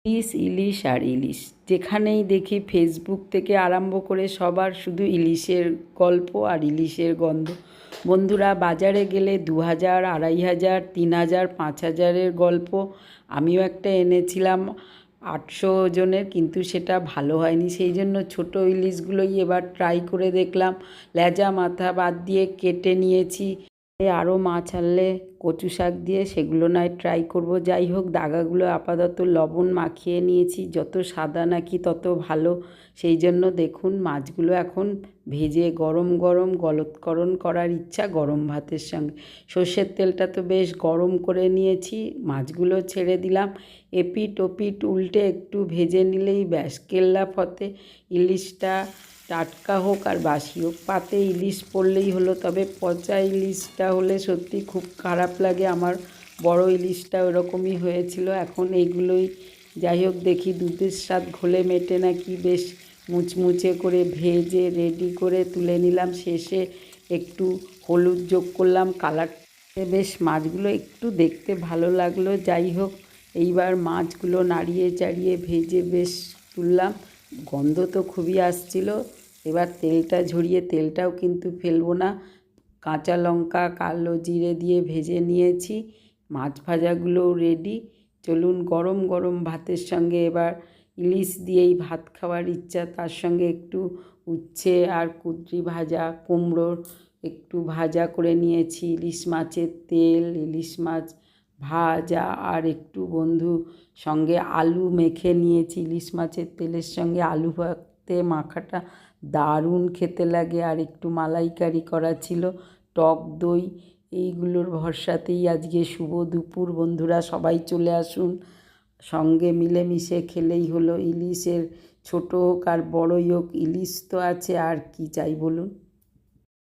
ইলিশ ইলিশ আর ইলিশ, যেখানেই দেখি ফেসবুক থেকে আরম্ভ করে সবার শুধু ইলিশের গল্প আর ইলিশের গন্ধ। বন্ধুরা, বাজারে গেলে 2000, 2500, 3000, 5000-এর গল্প। আমিও একটা এনেছিলাম 800 ওজনের, কিন্তু সেটা ভালো হয়নি। সেই জন্য ছোটো ইলিশগুলোই এবার ট্রাই করে দেখলাম। লেজা মাথা বাদ দিয়ে কেটে নিয়েছি। আরও মাছ আনলে কচু শাক দিয়ে সেগুলো নয় ট্রাই করব। যাই হোক, দাগাগুলো আপাতত লবণ মাখিয়ে নিয়েছি। যত সাদা নাকি তত ভালো। সেই জন্য দেখুন, মাছগুলো এখন ভেজে গরম গরম গলৎকরণ করার ইচ্ছা গরম ভাতের সঙ্গে। সর্ষের তেলটা তো বেশ গরম করে নিয়েছি, মাছগুলো ছেড়ে দিলাম। এপিট ওপিট উল্টে একটু ভেজে নিলেই ব্যাস, কেল্লা ফতে। ইলিশটা টাটকা হোক আর বাসি হোক, পাতে ইলিশ পড়লেই হলো। তবে পচা ইলিশটা হলে সত্যি খুব খারাপ লাগে। আমার বড় ইলিশটা ওরকমই হয়েছিল। এখন এইগুলোই যাই হোক, দেখি দুধের স্বাদ ঘোলে মেটে নাকি, বেশ মুচমুচে করে ভেজে রেডি করে তুলে নিলাম। শেষে একটু হলুদ যোগ করলাম, কালারটা বেশ মাছগুলো একটু দেখতে ভালো লাগলো। যাই হোক, এইবার মাছগুলো নাড়িয়ে চাড়িয়ে ভেজে বেশ তুললাম। গন্ধ তো খুবই আসছিল। এবার তেলটা ঝরিয়ে, তেলটাও কিন্তু ফেলবো না, কাঁচা লঙ্কা কালো জিরে দিয়ে ভেজে নিয়েছি। মাছ ভাজাগুলোও রেডি। চলুন, গরম গরম ভাতের সঙ্গে এবার ইলিশ দিয়েই ভাত খাওয়ার ইচ্ছা। তার সঙ্গে একটু উচ্ছে আর কুঁদরি ভাজা, কুমড়োর একটু ভাজা করে নিয়েছি, ইলিশ মাছের তেল, ইলিশ মাছ ভাজা, আর একটু বন্ধু সঙ্গে আলু মেখে নিয়েছি। ইলিশ মাছের তেলের সঙ্গে আলু ভাতে মাখাটা দারুণ খেতে লাগে। আর একটু মালাইকারি করা ছিল, টক দই। এইগুলোর ভরসাতেই আজকে শুভ দুপুর। বন্ধুরা, সবাই চলে আসুন, সঙ্গে মিলেমিশে খেলেই হলো। ইলিশের ছোটো হোক আর বড়ই হোক, ইলিশ তো আছে, আর কি চাই বলুন।